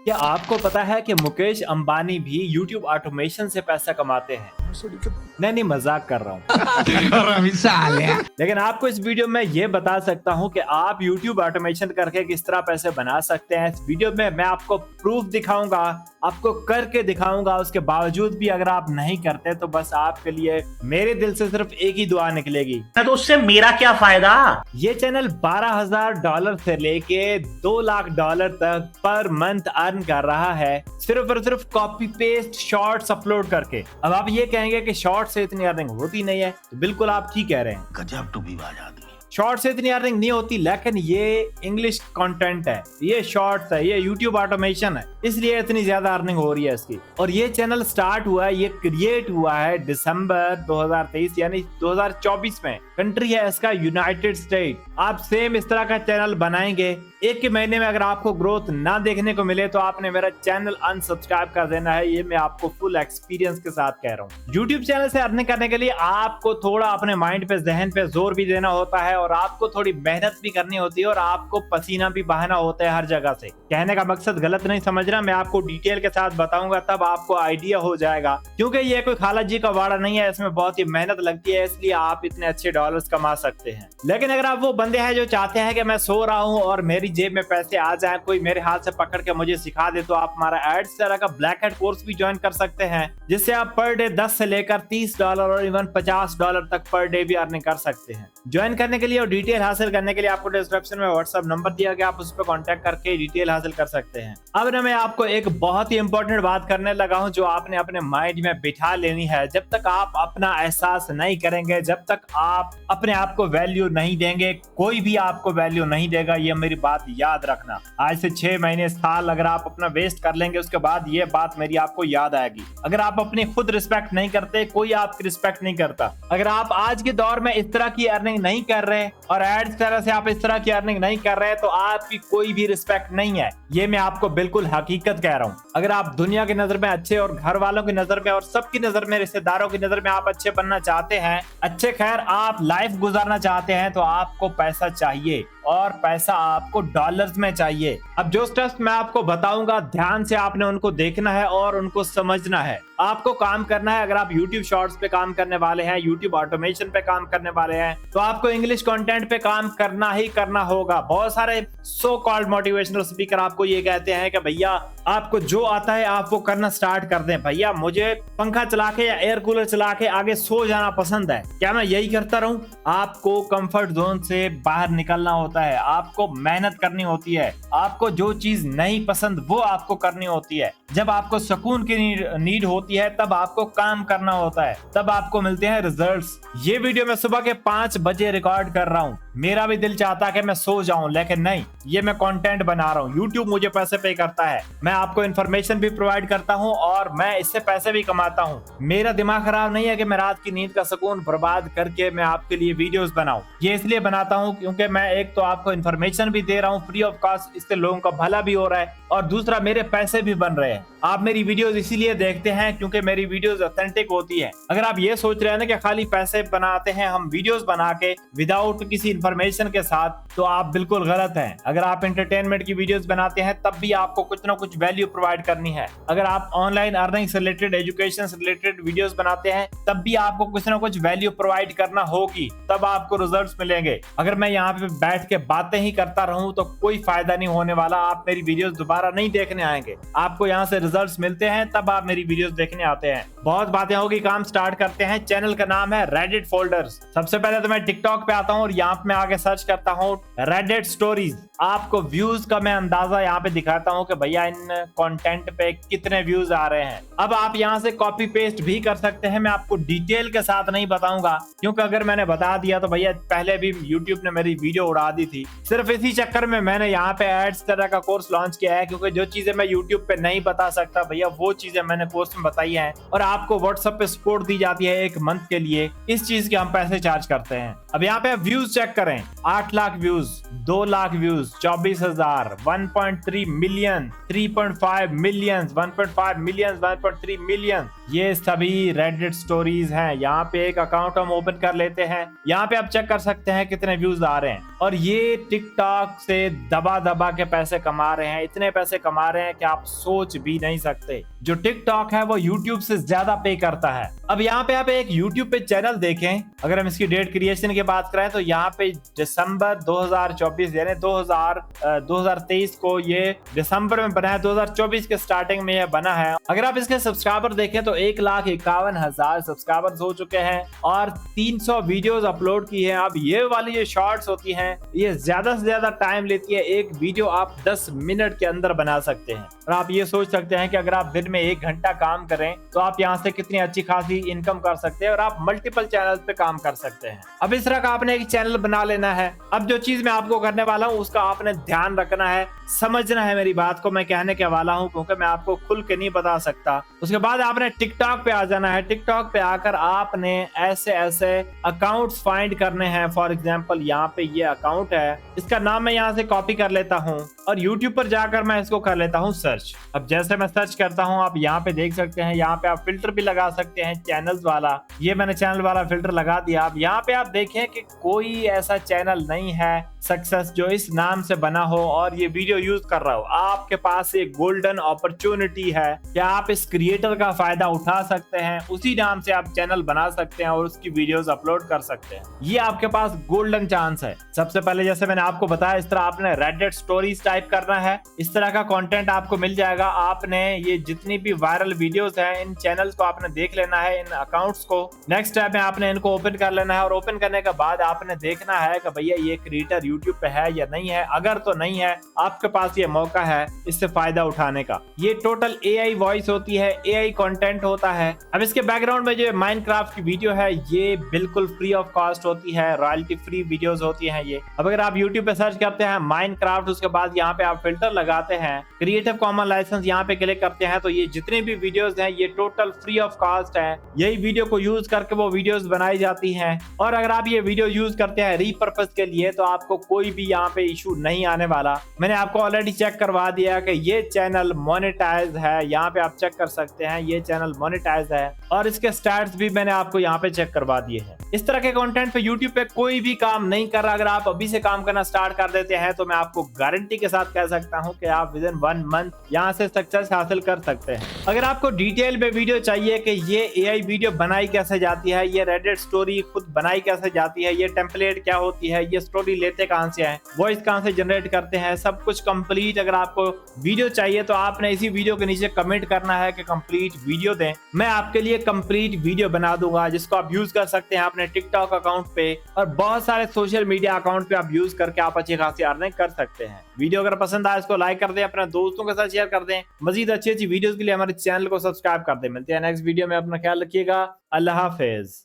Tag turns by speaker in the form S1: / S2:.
S1: क्या आपको पता है कि मुकेश अंबानी भी YouTube ऑटोमेशन से पैसा कमाते हैं? नहीं मजाक कर रहा हूँ। लेकिन आपको इस वीडियो में ये बता सकता हूँ कि आप YouTube ऑटोमेशन करके किस तरह पैसे बना सकते हैं। इस वीडियो में मैं आपको प्रूफ दिखाऊंगा, आपको करके दिखाऊंगा। उसके बावजूद भी अगर आप नहीं करते तो बस आपके लिए मेरे दिल से सिर्फ एक ही दुआ निकलेगी,
S2: तो उससे मेरा क्या फायदा।
S1: ये चैनल $12,000 से लेके $2 लाख तक पर मंथ अर्न कर रहा है सिर्फ और सिर्फ कॉपी पेस्ट शॉर्ट्स अपलोड करके। अब आप ये कहेंगे कि शॉर्ट्स से इतनी अर्निंग होती नहीं है, तो बिल्कुल आप ठीक कह रहे हैं।
S2: गजब टूपीबाज आदमी।
S1: शॉर्ट से इतनी अर्निंग नहीं होती, लेकिन ये इंग्लिश कंटेंट है, ये शॉर्ट्स है, ये यूट्यूब ऑटोमेशन है, इसलिए इतनी ज्यादा अर्निंग हो रही है इसकी। और ये चैनल स्टार्ट हुआ है, ये क्रिएट हुआ है दिसंबर 2023 यानी 2024 में। कंट्री है इसका यूनाइटेड स्टेट। आप सेम इस तरह का चैनल बनाएंगे, एक ही महीने में अगर आपको ग्रोथ ना देखने को मिले तो आपने मेरा चैनल अनसब्सक्राइब कर देना है। ये मैं आपको फुल एक्सपीरियंस के साथ कह रहा हूँ। यूट्यूब चैनल से अर्निंग करने के लिए आपको थोड़ा अपने माइंड पे, जहन पे जोर भी देना होता है और आपको थोड़ी मेहनत भी करनी होती है और आपको पसीना भी बहाना होता है हर जगह से। कहने का मकसद गलत नहीं समझना, मैं आपको डिटेल के साथ बताऊंगा, तब आपको आइडिया हो जाएगा। क्योंकि ये कोई खाला जी का वाड़ा नहीं है, इसमें बहुत ही मेहनत लगती है, इसलिए आप इतने अच्छे डॉलर्स कमा सकते हैं। लेकिन अगर आप वो बंदे हैं जो चाहते हैं कि मैं सो रहा हूँ और मेरी जेब में पैसे आ जाए, कोई मेरे हाथ से पकड़ के मुझे सिखा दे, तो आप हमारा एड्स तरह का ब्लैक हैट कोर्स भी ज्वाइन कर सकते हैं, जिससे आप पर डे 10 से लेकर $30 और इवन $50 तक पर डे भी अर्निंग कर सकते हैं। ज्वाइन करने के लिए और डिटेल हासिल करने के लिए आपको डिस्क्रिप्शन में व्हाट्सएप नंबर दिया गया, आप उस पर कॉन्टेक्ट करके डिटेल हासिल कर सकते हैं। अब ना मैं आपको एक बहुत ही इंपॉर्टेंट बात करने लगा हूं, जो आपने अपने माइंड में बिठा लेनी है। जब तक आप अपना एहसास नहीं करेंगे, जब तक आप अपने आप को वैल्यू नहीं देंगे, कोई भी आपको वैल्यू नहीं देगा। ये मेरी बात याद रखना। आज से 6 महीने, साल अगर आप अपना वेस्ट कर लेंगे, उसके बाद ये बात मेरी आपको याद आएगी। अगर आप अपनी खुद रिस्पेक्ट नहीं करते, कोई आपकी रिस्पेक्ट नहीं करता। अगर आप आज के दौर में इस तरह की अर्निंग नहीं कर रहे और एड्स तरह से आप इस तरह की अर्निंग नहीं कर रहे, तो आपकी कोई भी रिस्पेक्ट नहीं है। ये मैं आपको बिल्कुल हकीकत कह रहा हूँ। अगर आप दुनिया की नजर में अच्छे और घर वालों की नजर में और सबकी नजर में, रिश्तेदारों की नजर में आप अच्छे बनना चाहते हैं, अच्छे खैर आप लाइफ गुजारना चाहते हैं, तो आपको पैसा चाहिए और पैसा आपको डॉलर्स में चाहिए। अब जो स्टेप्स मैं आपको बताऊंगा, ध्यान से आपने उनको देखना है और उनको समझना है। आपको काम करना है। अगर आप YouTube शॉर्ट्स पे काम करने वाले हैं, YouTube ऑटोमेशन पे काम करने वाले हैं, तो आपको इंग्लिश कंटेंट पे काम करना ही करना होगा। बहुत सारे सो कॉल्ड मोटिवेशनल स्पीकर आपको ये कहते हैं कि भैया आपको जो आता है आप वो करना स्टार्ट कर दें। भैया मुझे पंखा चला के या एयर कूलर चला के आगे सो जाना पसंद है, क्या मैं यही करता रहूं? आपको कंफर्ट जोन से बाहर निकलना होता है, आपको मेहनत करनी होती है, आपको जो चीज नहीं पसंद वो आपको करनी होती है। जब आपको सुकून की नीड होती है, तब आपको काम करना होता है, तब आपको मिलते हैं रिजल्ट्स। ये वीडियो मैं सुबह के 5 बजे रिकॉर्ड कर रहा हूँ। मेरा भी दिल चाहता कि मैं सो जाऊं, लेकिन नहीं, ये मैं कंटेंट बना रहा हूँ। YouTube मुझे पैसे पे करता है, मैं आपको इन्फॉर्मेशन भी प्रोवाइड करता हूँ और मैं इससे पैसे भी कमाता हूँ। मेरा दिमाग खराब नहीं है कि मैं रात की नींद का सुकून बर्बाद करके मैं आपके लिए वीडियोस बनाऊं। ये इसलिए बनाता हूँ क्योंकि मैं एक तो आपको इन्फॉर्मेशन भी दे रहा हूँ फ्री ऑफ कॉस्ट, इससे लोगों का भला भी हो रहा है और दूसरा मेरे पैसे भी बन रहे हैं। आप मेरी वीडियोस इसीलिए देखते हैं क्योंकि मेरी वीडियोस ऑथेंटिक होती है। अगर आप ये सोच रहे हैं ना कि खाली पैसे बनाते हैं हम वीडियोस बना के विदाउट किसी इन्फॉर्मेशन के साथ, तो आप बिल्कुल गलत हैं। अगर आप एंटरटेनमेंट की वीडियोस बनाते हैं, तब भी आपको कुछ ना कुछ वैल्यू प्रोवाइड करनी है। अगर आप ऑनलाइन अर्निंग से रिलेटेड, एजुकेशन से रिलेटेड वीडियोस बनाते हैं, तब भी आपको कुछ ना कुछ वैल्यू प्रोवाइड करना होगी, तब आपको रिजल्ट्स मिलेंगे। अगर मैं यहाँ पे बैठ के बातें ही करता रहूं तो कोई फायदा नहीं होने वाला। आप मेरी वीडियोस दोबारा नहीं देखने आएंगे। आपको यहाँ से रिजल्ट्स मिलते हैं तब आप मेरी वीडियोस देखने आते हैं। बहुत बातें होगी, काम स्टार्ट करते हैं। चैनल का नाम है रेडिट फोल्डर्स। सबसे पहले तो मैं टिकटॉक पे आता हूँ और यहाँ पे मैं आगे सर्च करता हूँ रेडिट स्टोरीज। आपको व्यूज का मैं अंदाजा यहाँ पे दिखाता हूँ कि भैया इन कंटेंट पे कितने व्यूज आ रहे हैं। अब आप यहाँ से कॉपी पेस्ट भी कर सकते हैं। मैं आपको डिटेल के साथ नहीं बताऊंगा, क्योंकि अगर मैंने बता दिया तो भैया पहले भी YouTube ने मेरी वीडियो उड़ा दी थी। सिर्फ इसी चक्कर में मैंने यहाँ पे एड्स तरह का कोर्स लॉन्च किया है, क्योंकि जो चीजें मैं YouTube पे नहीं बता सकता भैया, वो चीजें मैंने कोर्स में बताई हैं और आपको WhatsApp पे सपोर्ट दी जाती है 1 मंथ के लिए। इस चीज के हम पैसे चार्ज करते हैं। अब यहाँ पे व्यूज चेक करें, 8 lakh views, 2 lakh views, 24,000, 1.3 million, 3.5 million, 1.5 million, 1.3 million, ये सभी रेडिट स्टोरीज हैं। यहाँ पे एक अकाउंट हम ओपन कर लेते हैं, यहाँ पे आप चेक कर सकते हैं कितने व्यूज आ रहे हैं। और ये टिकटॉक से दबा दबा के पैसे कमा रहे हैं, इतने पैसे कमा रहे हैं कि आप सोच भी नहीं सकते। जो टिकटॉक है वो यूट्यूब से ज्यादा पे करता है। अब यहाँ पे आप एक यूट्यूब पे चैनल देखें, अगर हम इसकी डेट क्रिएशन की बात करें तो यहाँ पे दिसंबर 2024 यानी 2023 को ये दिसंबर में बना है, 2024 के स्टार्टिंग में ये बना है। अगर आप इसके सब्सक्राइबर देखें तो 1,51,000 सब्सक्राइबर्स हो चुके हैं और 300 वीडियोस अपलोड की है। अब ये वाली जो शॉर्ट्स होती हैं ये ज्यादा से ज्यादा टाइम लेती है, एक वीडियो आप 10 मिनट के अंदर बना सकते हैं। और आप ये सोच सकते हैं कि अगर आप दिन में 1 घंटा काम करें तो आप यहाँ से कितनी अच्छी खासी इनकम कर सकते हैं और आप मल्टीपल चैनल पे काम कर सकते हैं। अब इस तरह का आपने एक चैनल बना लेना है। अब जो चीज मैं आपको करने वाला हूँ उसका आपने ध्यान रखना है, समझना है मेरी बात को मैं कहने के वाला हूँ, क्योंकि मैं आपको खुल के नहीं बता सकता। उसके बाद आपने टिकटॉक पे आ जाना है। टिकटॉक पे आकर आपने ऐसे ऐसे अकाउंट्स फाइंड करने हैं। फॉर एग्जांपल यहाँ पे ये अकाउंट है, इसका नाम मैं यहाँ से कॉपी कर लेता हूँ और यूट्यूब पर जाकर मैं इसको कर लेता हूँ सर्च। अब जैसे मैं सर्च करता हूँ आप यहाँ पे देख सकते हैं, यहाँ पे आप फिल्टर भी लगा सकते हैं चैनल्स वाला। ये मैंने चैनल वाला फिल्टर लगा दिया। अब यहाँ पे आप देखें कि कोई ऐसा चैनल नहीं है सक्सेस जो इस नाम से बना हो और ये वीडियो यूज कर रहा हो। आपके पास एक गोल्डन अपॉर्चुनिटी है कि आप इस क्रिएटर का फायदा उठा सकते हैं, उसी नाम से आप चैनल बना सकते हैं और उसकी वीडियोस अपलोड कर सकते हैं। ये आपके पास गोल्डन चांस है। सबसे पहले जैसे मैंने आपको बताया इस तरह आपने रेडिट स्टोरीज टाइप करना है, इस तरह का कंटेंट आपको मिल जाएगा। आपने ये जितनी भी वायरल वीडियोस हैं इन चैनल्स को आपने देख लेना है, इन अकाउंट्स को। नेक्स्ट स्टेप में आपने इनको ओपन कर लेना है और ओपन करने के बाद आपने देखना है कि भैया ये क्रिएटर यूट्यूब पे है या नहीं है। अगर तो नहीं है आपके पास ये मौका है इससे फायदा उठाने का। ये टोटल एआई वॉइस होती है, एआई कंटेंट होता है। अब इसके बैकग्राउंड में जो माइनक्राफ्ट की वीडियो है ये बिल्कुल फ्री ऑफ कॉस्ट होती है, रॉयल्टी फ्री वीडियोस होती हैं ये। अब अगर आप यूट्यूब पे सर्च करते हैं माइनक्राफ्ट, उसके बाद यहाँ पे आप फिल्टर लगाते हैं, क्रिएटिव कॉमन लाइसेंस यहाँ पे क्लिक करते हैं तो ये जितने भी वीडियोस हैं ये टोटल फ्री ऑफ कॉस्ट है। यही वीडियो को यूज करके वो वीडियोस बनाई जाती हैं। और अगर आप ये वीडियो यूज करते हैं रीपर्पस के लिए तो आपको कोई भी यहाँ पे इशू नहीं आने वाला। मैंने आपको ऑलरेडी चेक करवा दिया कि ये चैनल मोनेटाइज है, यहाँ पे आप चेक कर सकते हैं ये चैनल मोनेटाइज है और इसके स्टैट्स भी मैंने आपको यहाँ पे चेक करवा दिए हैं। इस तरह के कंटेंट पे यूट्यूब पे कोई भी काम नहीं कर रहा। अगर आप अभी से काम करना स्टार्ट कर देते हैं तो मैं आपको गारंटी के साथ कह सकता हूँ कि आप विद इन 1 मंथ यहाँ से सक्सेस हासिल कर सकते हैं। अगर आपको डिटेल में वीडियो चाहिए कि ये एआई वीडियो बनाई कैसे जाती है, ये रेडिट स्टोरी खुद बनाई कैसे जाती है, ये टेम्पलेट क्या होती है, ये स्टोरी लेते कहां से हैं, वॉइस कहां से जनरेट करते हैं, सब कुछ कंप्लीट अगर आपको वीडियो चाहिए तो आपने इसी वीडियो के नीचे कमेंट करना है कि कंप्लीट वीडियो दें। मैं आपके लिए कंप्लीट वीडियो बना दूंगा जिसको आप यूज कर सकते हैं अपने टिकटॉक अकाउंट पे और बहुत सारे सोशल मीडिया अकाउंट पे आप यूज करके आप अच्छी खासी अर्निंग कर सकते हैं। वीडियो अगर पसंद आए इसको लाइक कर दें, अपने दोस्तों के साथ शेयर कर दें। मजीद अच्छी अच्छी वीडियोस के लिए हमारे चैनल को सब्सक्राइब कर दें। मिलते हैं नेक्स्ट वीडियो में, अपना ख्याल रखिएगा। अल्लाह हाफिज।